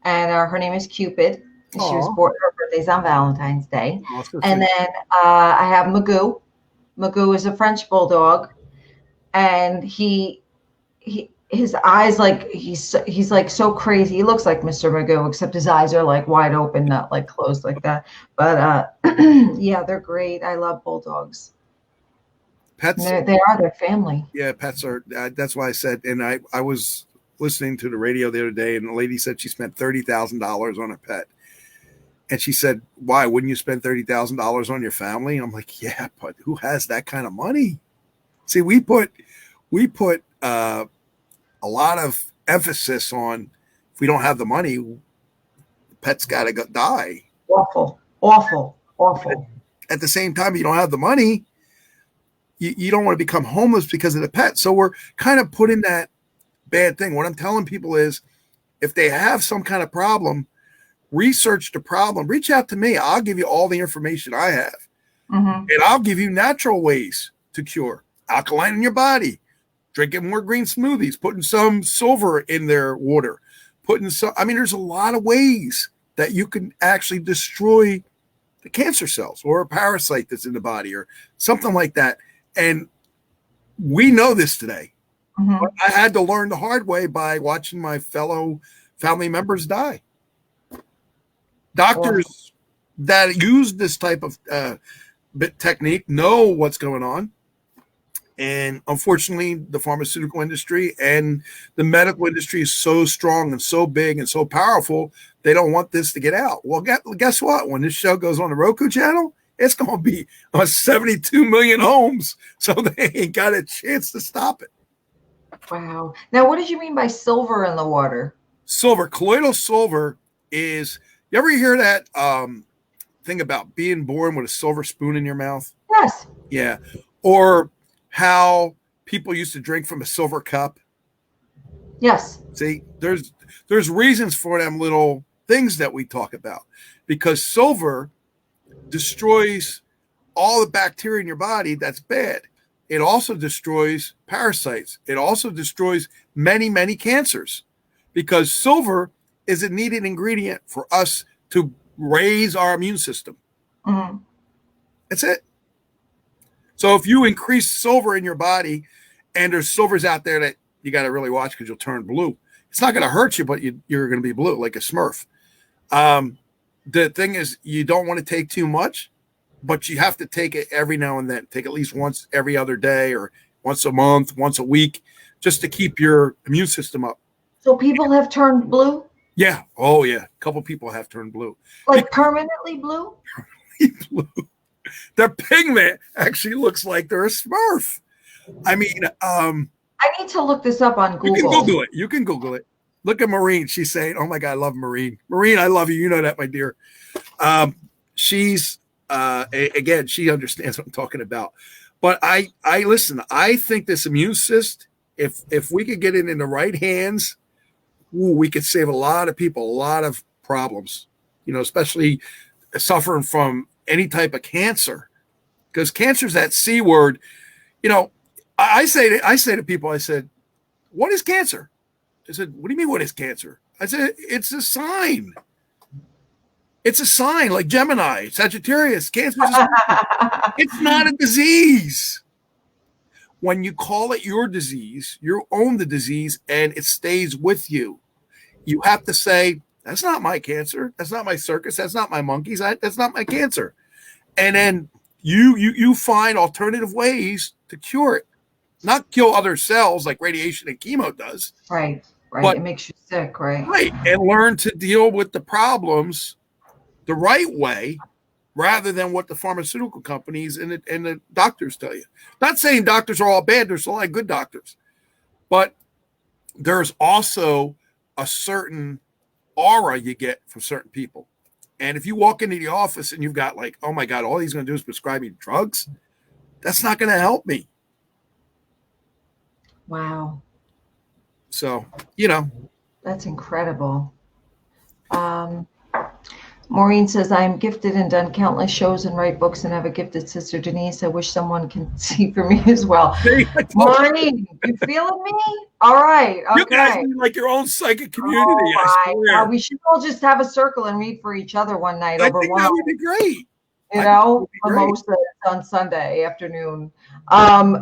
And her name is Cupid. She was born, her birthday's on Valentine's Day. And then I have Magoo. Magoo is a French bulldog. And his eyes, like he's like so crazy. He looks like Mr. Magoo, except his eyes are like wide open, not like closed like that. But yeah, they're great. I love bulldogs. Pets, they are their family. Yeah, pets are. That's why I said. And I was listening to the radio the other day, and the lady said she spent $30,000 on a pet. And she said, "Why wouldn't you spend $30,000 on your family?" And I'm like, "Yeah, but who has that kind of money?" See, we put a lot of emphasis on if we don't have the money, the pet's got to die. Awful, awful, awful. At the same time, you don't have the money, you don't want to become homeless because of the pet. So we're kind of putting that bad thing. What I'm telling people is if they have some kind of problem, research the problem, reach out to me. I'll give you all the information I have. And I'll give you natural ways to cure alkaline in your body, drinking more green smoothies, putting some silver in their water, there's a lot of ways that you can actually destroy the cancer cells or a parasite that's in the body or something like that. And we know this today. But I had to learn the hard way by watching my fellow family members die. Doctors that use this type of technique know what's going on. And unfortunately, the pharmaceutical industry and the medical industry is so strong and so big and so powerful, they don't want this to get out. Well, guess what? When this show goes on the Roku channel, it's going to be on 72 million homes. So they ain't got a chance to stop it. Wow. Now, what did you mean by silver in the water? Silver, colloidal silver is, you ever hear that thing about being born with a silver spoon in your mouth? Yes. Yeah. Or how people used to drink from a silver cup. Yes. See, there's reasons for them little things that we talk about, because silver destroys all the bacteria in your body that's bad. It also destroys parasites. It also destroys many, many cancers, because silver is a needed ingredient for us to raise our immune system. That's it. So if you increase silver in your body, and there's silvers out there that you got to really watch because you'll turn blue. It's not going to hurt you, but you're going to be blue like a Smurf. The thing is, you don't want to take too much, but you have to take it every now and then. Take at least once every other day or once a month, once a week, just to keep your immune system up. So people have turned blue? Yeah. Oh, yeah. A couple people have turned blue. Like permanently blue? Blue. Their pigment actually looks like they're a Smurf. I mean, I need to look this up on Google. You can Google it. Look at Maureen. She's saying, "Oh my God, I love Maureen. Maureen, I love you. You know that, my dear." She's again, she understands what I'm talking about. But I listen. I think this immune cyst, if we could get it in the right hands, we could save a lot of people, a lot of problems. You know, especially suffering from any type of cancer, because cancer is that C word. You know, I say to people, I said, "What is cancer?" I said, "What do you mean, what is cancer?" I said, "It's a sign. It's a sign, like Gemini, Sagittarius. Cancer is a sign. It's not a disease. When you call it your disease, you own the disease, and it stays with you. You have to say, that's not my cancer. That's not my circus. That's not my monkeys. That's not my cancer." And then you find alternative ways to cure it. Not kill other cells like radiation and chemo does. Right. But, it makes you sick, right? Right. And learn to deal with the problems the right way, rather than what the pharmaceutical companies and the doctors tell you. Not saying doctors are all bad. There's a lot of good doctors. But there's also a certain aura you get from certain people. And if you walk into the office and you've got like, "Oh my God, all he's going to do is prescribe me drugs," that's not going to help me. Wow. So, you know. That's incredible. Maureen says, "I'm gifted and done countless shows and write books and have a gifted sister, Denise. I wish someone can see for me as well." Maureen, you feeling me? All right. Okay. You guys need like your own psychic community. We should all just have a circle and read for each other one night over wine. That would be great. You know, mimosas on Sunday afternoon.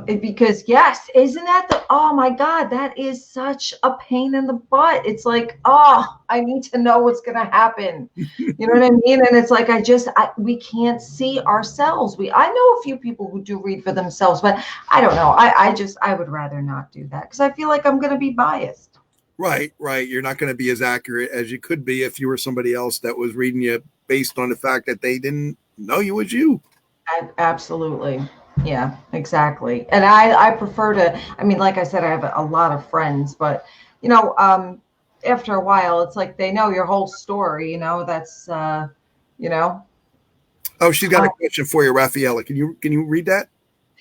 Because yes, isn't that oh my God, that is such a pain in the butt. It's like, oh, I need to know what's going to happen. You know what I mean? And it's like, we can't see ourselves. I know a few people who do read for themselves, but I don't know. I would rather not do that because I feel like I'm going to be biased. Right. You're not going to be as accurate as you could be if you were somebody else that was reading you based on the fact that they didn't know you was you. Absolutely. Yeah, exactly. And I prefer to, I mean, like I said, I have a lot of friends, but you know, after a while, it's like they know your whole story, that's, you know, Oh, she's got uh, a question for you, Raffaella. Can you read that?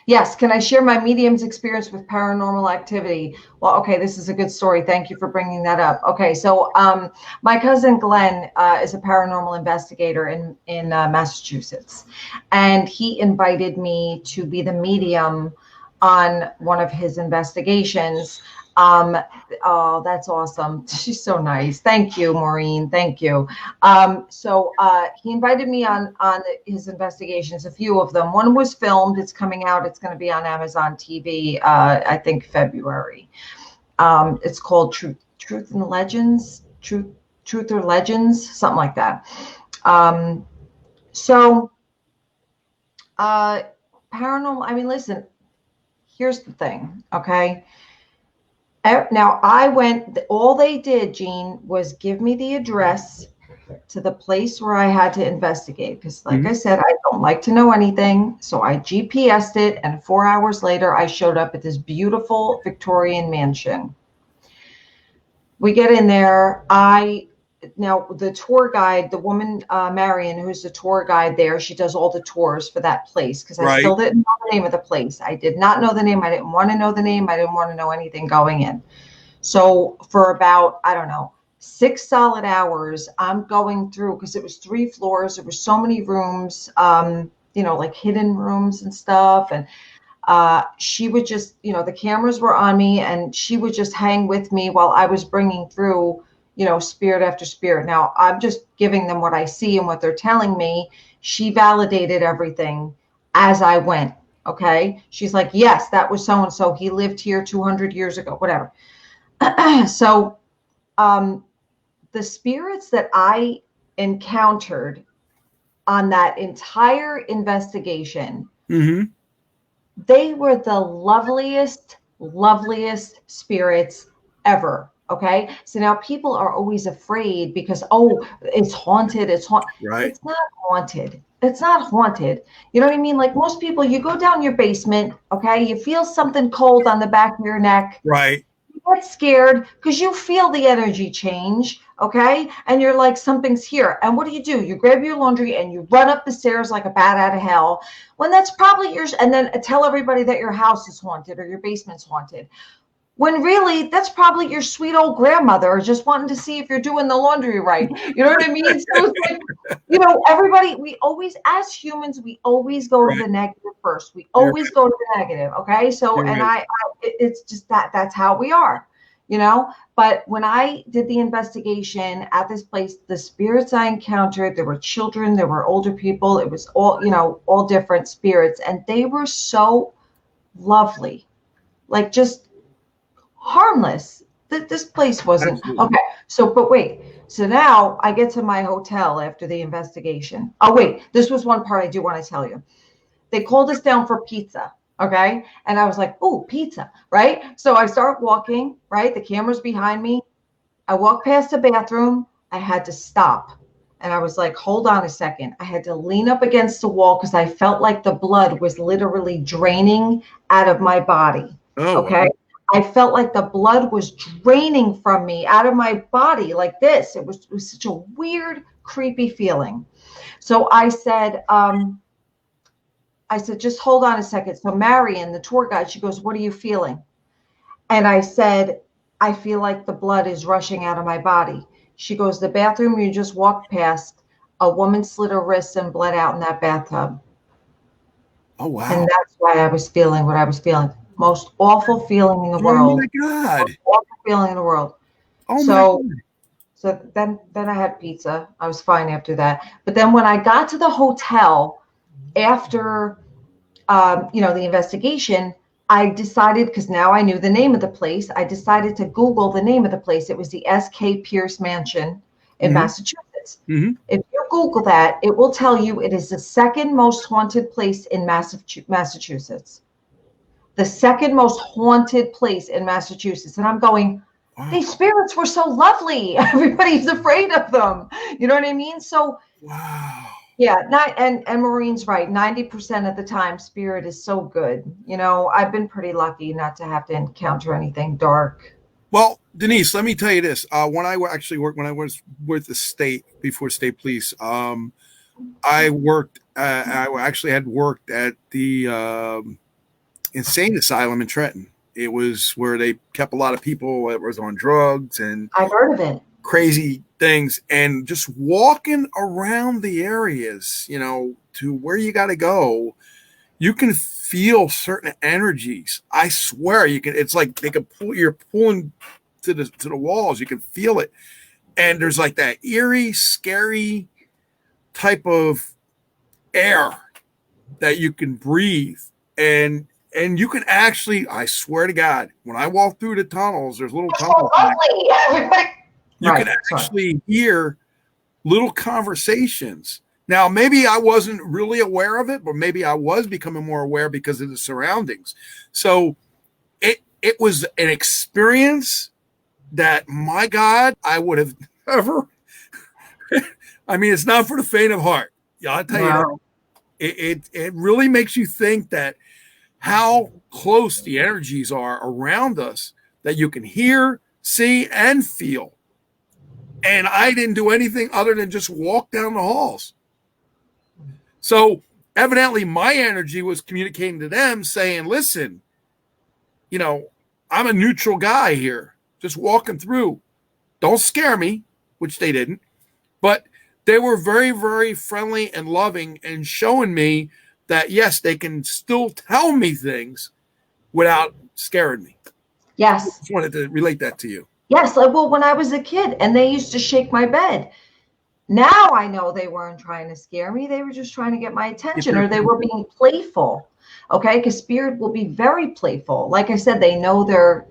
yes. Can I share my medium's experience with paranormal activity? Well, okay, this is a good story. Thank you for bringing that up. Okay, so my cousin Glenn is a paranormal investigator in Massachusetts, and he invited me to be the medium on one of his investigations. Um, oh, that's awesome. She's so nice. Thank you, Maureen. Thank you. So he invited me on his investigations, a few of them. One was filmed. It's coming out. It's going to be on Amazon TV. I think February. It's called Truth and Legends. Truth or Legends, something like that. Um, so uh, paranormal. I mean, listen. Here's the thing. Okay. Now I went. All they did, Gene, was give me the address to the place where I had to investigate. Because, like Hmm. I said, I don't like to know anything. So I GPSed it, and 4 hours later, I showed up at this beautiful Victorian mansion. We get in there. Now the tour guide, the woman Marion, who's the tour guide there, she does all the tours for that place because I Right. still didn't know the name of the place. I did not know the name. I didn't want to know the name. I didn't want to know anything going in. So for about, I don't know, 6 solid hours, I'm going through because it was 3 floors. There were so many rooms, like hidden rooms and stuff. And she would just, the cameras were on me and she would just hang with me while I was bringing through, spirit after spirit. Now I'm just giving them what I see and what they're telling me. She validated everything as I went. Okay. She's like, yes, that was so and so. He lived here 200 years ago, whatever. So um, the spirits that I encountered on that entire investigation, Hmm. they were the loveliest spirits ever. Okay. So now people are always afraid because, oh, it's haunted. It's haunted. Right. It's not haunted. It's not haunted. You know what I mean? Like most people, you go down your basement, okay, you feel something cold on the back of your neck. Right. Get scared because you feel the energy change, okay? And you're like, something's here. And what do? You grab your laundry and you run up the stairs like a bat out of hell. When that's probably yours, and then tell everybody that your house is haunted or your basement's haunted. When really, that's probably your sweet old grandmother just wanting to see if you're doing the laundry right. You know what I mean? So it's like, everybody, we always, as humans, we always go to Right. the negative first. We You're always go to the negative. Okay. So, you're and right. it's just that's how we are, you know? But when I did the investigation at this place, the spirits I encountered, there were children, there were older people. It was all different spirits. And they were so lovely, like just harmless. This place wasn't Absolutely. okay. So, but wait. So now I get to my hotel after the investigation. Oh, wait. This was one part I do want to tell you. They called us down for pizza. Okay. And I was like, oh, pizza. Right. So I start walking, right? The camera's behind me. I walk past the bathroom. I had to stop. And I was like, hold on a second. I had to lean up against the wall because I felt like the blood was literally draining out of my body. Oh, Okay. wow. I felt like the blood was draining from me out of my body like this. It was such a weird, creepy feeling. So I said, just hold on a second. So Marion, the tour guide, she goes, what are you feeling? And I said, I feel like the blood is rushing out of my body. She goes, the bathroom you just walked past, a woman slit her wrists and bled out in that bathtub. Oh, And wow. that's why I was feeling what I was feeling. Most awful feeling in the Oh my world. Most God. awful feeling in the world. Oh my So God. so then I had pizza. I was fine after that. But then when I got to the hotel after the investigation, I decided, because now I knew the name of the place, I decided to Google the name of the place. It was the S.K. Pierce Mansion in Hmm. Massachusetts. Hmm. If you Google that, it will tell you it is the second most haunted place in Massachusetts. The second most haunted place in Massachusetts. And I'm going, Wow. these spirits were so lovely. Everybody's afraid of them. You know what I mean? So Wow. Yeah, not and Maureen's right. 90% of the time, spirit is so good. I've been pretty lucky not to have to encounter anything dark. Well, Denise, let me tell you this. When I actually worked, when I was with the state before state police, I worked. I actually had worked at the insane asylum in Trenton. It was where they kept a lot of people that was on drugs and I've heard of it. crazy things, and just walking around the areas, to where you got to go, you can feel certain energies. I swear you can. It's like they can pull. You're pulling to the walls. You can feel it, and there's like that eerie, scary type of air that you can breathe, and you can actually. I swear to God, when I walk through the tunnels, there's little tunnels. You Right. can actually hear little conversations. Now, maybe I wasn't really aware of it, but maybe I was becoming more aware because of the surroundings. So it was an experience that, my God, I would have never. I mean, it's not for the faint of heart. Yeah, I'll tell you that. Wow. It really makes you think that how close the energies are around us, that you can hear, see, and feel. And I didn't do anything other than just walk down the halls. So evidently my energy was communicating to them saying, listen, I'm a neutral guy here, just walking through. Don't scare me, which they didn't. But they were very, very friendly and loving and showing me that, yes, they can still tell me things without scaring me. Yes. I just wanted to relate that to you. Yes. Well, when I was a kid and they used to shake my bed. Now I know they weren't trying to scare me. They were just trying to get my attention, or they were being playful. Okay, because spirit will be very playful. Like I said, they know their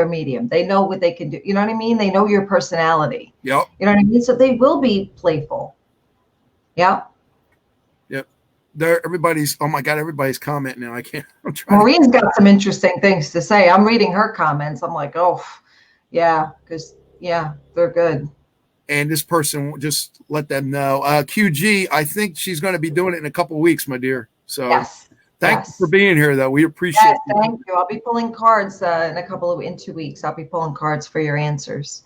medium. They know what they can do. You know what I mean? They know your personality. Yep. You know what I mean? So they will be playful. Yeah. Yep. Everybody's, oh my God, everybody's commenting now. Maureen's got some interesting things to say. I'm reading her comments. I'm like, oh, yeah, because they're good. And this person, just let them know. QG, I think she's going to be doing it in a couple of weeks, my dear. So yes. Thank you for being here, though. We appreciate it. Thank you. I'll be pulling cards in 2 weeks. I'll be pulling cards for your answers.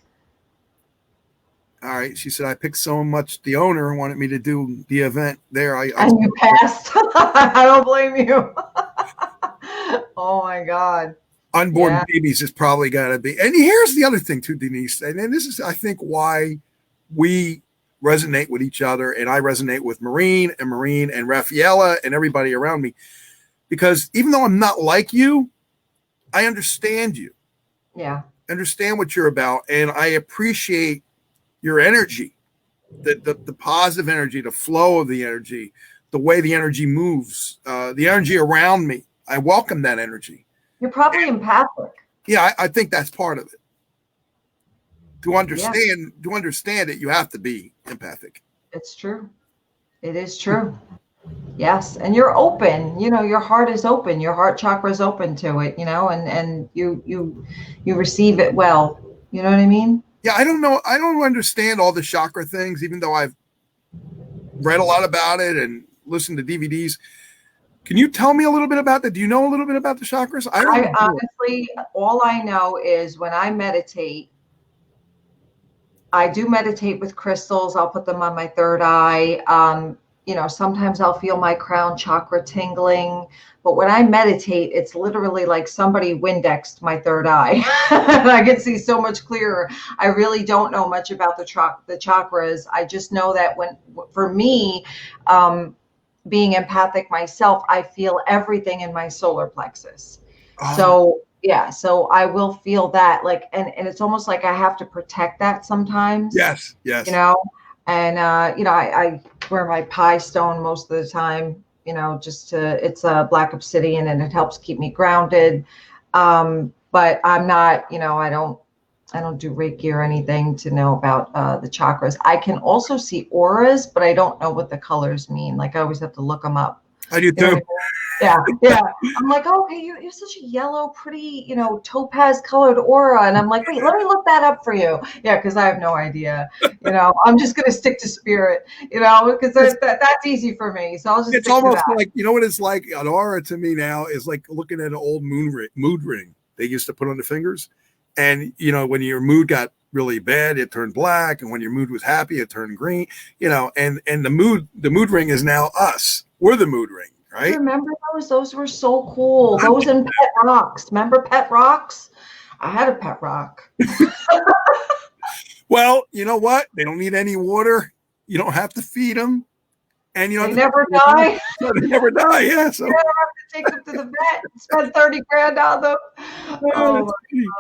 All right. She said, I picked so much. The owner wanted me to do the event there. And you passed. I don't blame you. Oh, my God. Unborn babies is probably got to be. And here's the other thing, too, Denise. And this is, I think, why we resonate with each other. And I resonate with Maureen and Rafaela and everybody around me. Because even though I'm not like you, I understand you. Yeah. I understand what you're about. And I appreciate your energy, the positive energy, the flow of the energy, the way the energy moves, the energy around me. I welcome that energy. You're probably empathic. Yeah, I think that's part of it. To understand it, you have to be empathic. It's true. It is true. Yes. And you're open, your heart is open. Your heart chakra is open to it, and you receive it well. You know what I mean? Yeah, I don't know. I don't understand all the chakra things, even though I've read a lot about it and listened to DVDs. Can you tell me a little bit about that? Do you know a little bit about the chakras? I honestly, all I know is when I meditate, I do meditate with crystals. I'll put them on my third eye. Sometimes I'll feel my crown chakra tingling. But when I meditate, it's literally like somebody Windexed my third eye. I can see so much clearer. I really don't know much about the chakras. I just know that for me, being empathic myself, I feel everything in my solar plexus. So I will feel that, and it's almost like I have to protect that sometimes. Yes. And I wear my Pi stone most of the time, it's a black obsidian and it helps keep me grounded. But I'm not, I don't do Reiki or anything to know about the chakras. I can also see auras, but I don't know what the colors mean. Like I always have to look them up. I do too. Yeah, yeah. I'm like, okay, you're such a yellow, pretty, topaz colored aura. And I'm like, wait, let me look that up for you. Yeah, because I have no idea. I'm just gonna stick to spirit, because It's, that's easy for me. So I'll just it's stick to almost that. like, you know what it's like? An aura to me now is like looking at an old mood ring they used to put on the fingers. And, when your mood got really bad, it turned black. And when your mood was happy, it turned green, and the mood ring is now us. We're the mood ring, right? Remember those? Those were so cool. Those and pet rocks. Remember pet rocks? I had a pet rock. Well, you know what? They don't need any water. You don't have to feed them. And They never die. they never die. Yeah. So you never have to take them to the vet and spend 30 grand on them. Oh my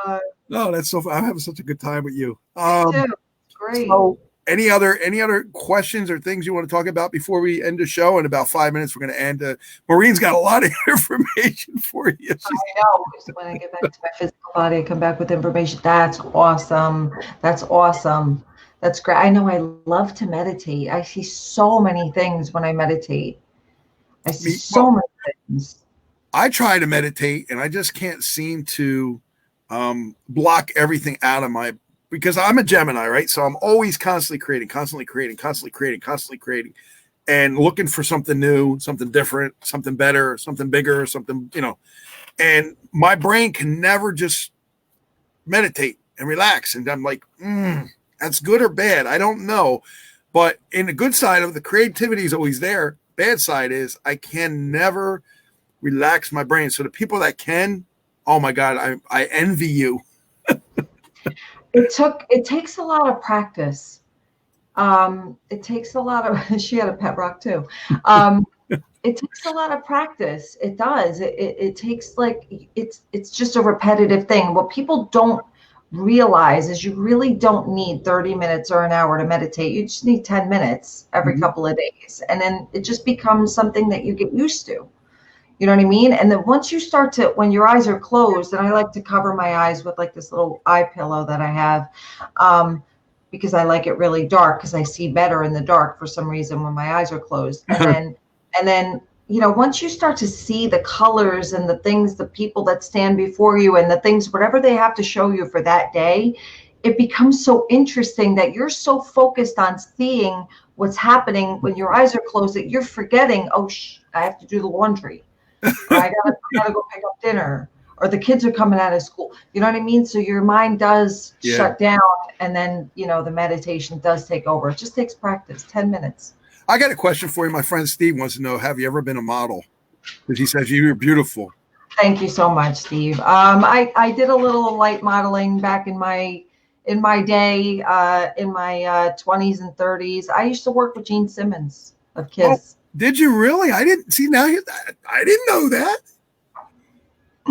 God. No, that's so fun. I'm having such a good time with you. Me too. Great. So any other questions or things you want to talk about before we end the show? In about 5 minutes, we're going to end. Maureen's got a lot of information for you. I know. So when I get back to my physical body, I come back with information. That's awesome. That's awesome. That's great. I know I love to meditate. I see so many things when I meditate. I see so many things. I try to meditate, and I just can't seem to block everything out of because I'm a Gemini, right? So I'm always constantly creating, and looking for something new, something different, something better, something bigger, something, and my brain can never just meditate and relax. And I'm like, that's good or bad. I don't know. But in the good side of the creativity is always there. Bad side is I can never relax my brain. So the people that can, oh my God, I envy you. It takes a lot of practice. It takes a lot of, she had a pet rock too. It takes a lot of practice. It does. It takes it's just a repetitive thing. What people don't realize is you really don't need 30 minutes or an hour to meditate. You just need 10 minutes every couple of days. And then it just becomes something that you get used to. You know what I mean? And then once you start to, when your eyes are closed, and I like to cover my eyes with like this little eye pillow that I have, because I like it really dark because I see better in the dark for some reason when my eyes are closed. And then, once you start to see the colors and the things, the people that stand before you and the things, whatever they have to show you for that day, it becomes so interesting that you're so focused on seeing what's happening when your eyes are closed that you're forgetting, I have to do the laundry. Or I gotta go pick up dinner, or the kids are coming out of school. You know what I mean? So your mind does shut down, and then the meditation does take over. It just takes practice. 10 minutes. I got a question for you. My friend Steve wants to know: have you ever been a model? Because he says you're beautiful. Thank you so much, Steve. I did a little light modeling back in my day, in my 20s and 30s. I used to work with Gene Simmons of Kiss. Oh, did you really? I didn't see. Now I didn't know that.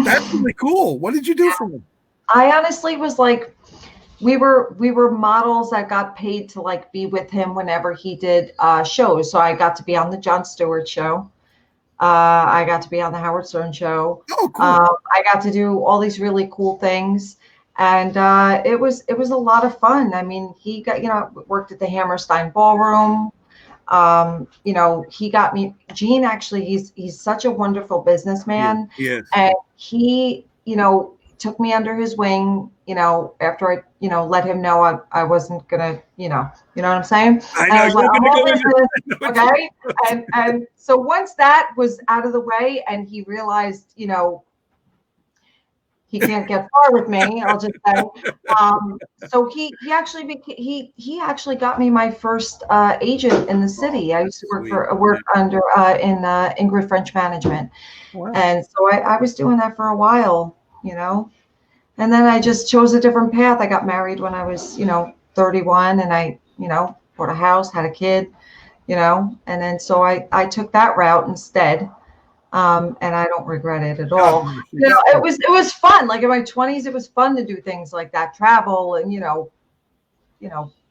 That's really cool. What did you do for him? I honestly was like, we were models that got paid to be with him whenever he did shows. So I got to be on the Jon Stewart show. I got to be on the Howard Stern show. Oh, cool. I got to do all these really cool things. And it was a lot of fun. I mean, he got, worked at the Hammerstein Ballroom. He got me, Gene, actually, he's such a wonderful businessman. Yes. And he, took me under his wing, after I, let him know I wasn't gonna, you know what I'm saying? I know. Okay. And so once that was out of the way and he realized, he can't get far with me, I'll just say. So he actually got me my first agent in the city. I used to work under in Ingrid French Management. Wow. And so I was doing that for a while, and then I just chose a different path. I got married when I was, 31, and I, bought a house, had a kid, and then so I took that route instead. And I don't regret it at all. It was fun. Like in my 20s, it was fun to do things like that, travel and,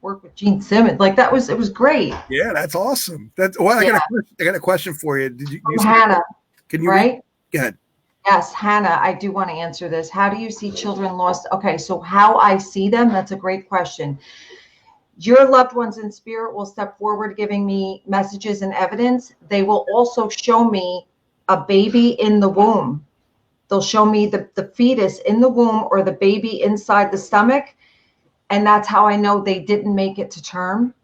work with Gene Simmons. Like it was great. Yeah, that's awesome. I got a question for you. Did you Hannah? Can you right? Go ahead. Yes, Hannah, I do want to answer this. How do you see children lost? Okay, so how I see them, that's a great question. Your loved ones in spirit will step forward, giving me messages and evidence. They will also show me a baby in the womb. They'll show me the fetus in the womb or the baby inside the stomach. And that's how I know they didn't make it to term.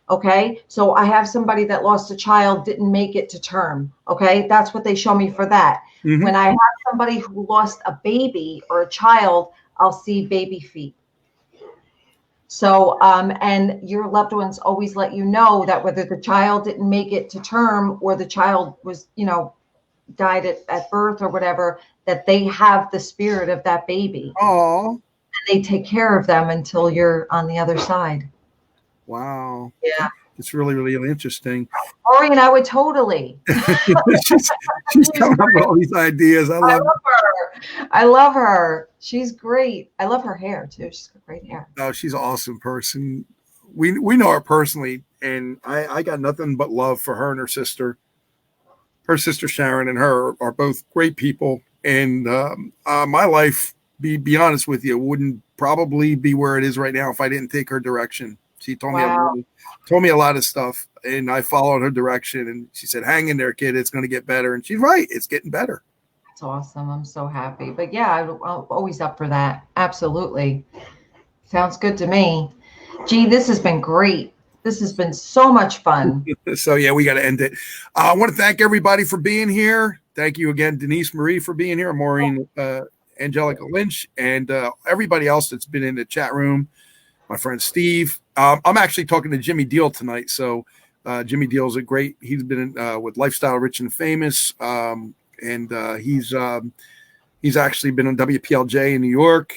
Okay. So I have somebody that lost a child, didn't make it to term. Okay. That's what they show me for that. Mm-hmm. When I have somebody who lost a baby or a child, I'll see baby feet. So, and your loved ones always let you know that whether the child didn't make it to term or the child was, died at birth or whatever, that they have the spirit of that baby. Oh, And they take care of them until you're on the other side. wow. Yeah. It's really, really interesting. Maureen, I would totally. she's coming up with all these ideas. I love her. I love her. She's great. I love her hair too. She's got great hair. Oh, she's an awesome person. We know her personally, and I got nothing but love for her and her sister. Her sister Sharon and her are both great people. And my life, be honest with you, wouldn't probably be where it is right now if I didn't take her direction. She told me a lot of stuff, and I followed her direction. And she said, "Hang in there, kid. It's going to get better." And she's right. It's getting better. That's awesome. I'm so happy. But yeah, I'm always up for that. Absolutely. Sounds good to me. Gee, this has been great. This has been so much fun. So yeah, we got to end it. I want to thank everybody for being here. Thank you again, Denise Marie, for being here, Maureen, Angelica Lynch, and everybody else that's been in the chat room. My friend Steve. I'm actually talking to Jimmy Deal tonight. So Jimmy Deal's he's been with Lifestyle Rich and Famous. And he's actually been on WPLJ in New York.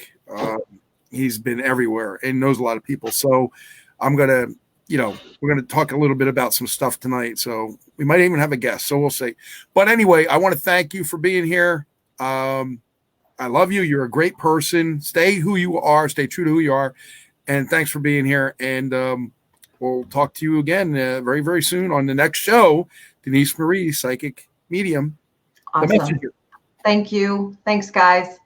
He's been everywhere and knows a lot of people. So we're going to talk a little bit about some stuff tonight. So we might even have a guest. So we'll see. But anyway, I want to thank you for being here. I love you. You're a great person. Stay who you are. Stay true to who you are. And thanks for being here. And we'll talk to you again very, very soon on the next show. Denise Marie, Psychic Medium. Awesome. The Messenger. Thank you. Thanks, guys.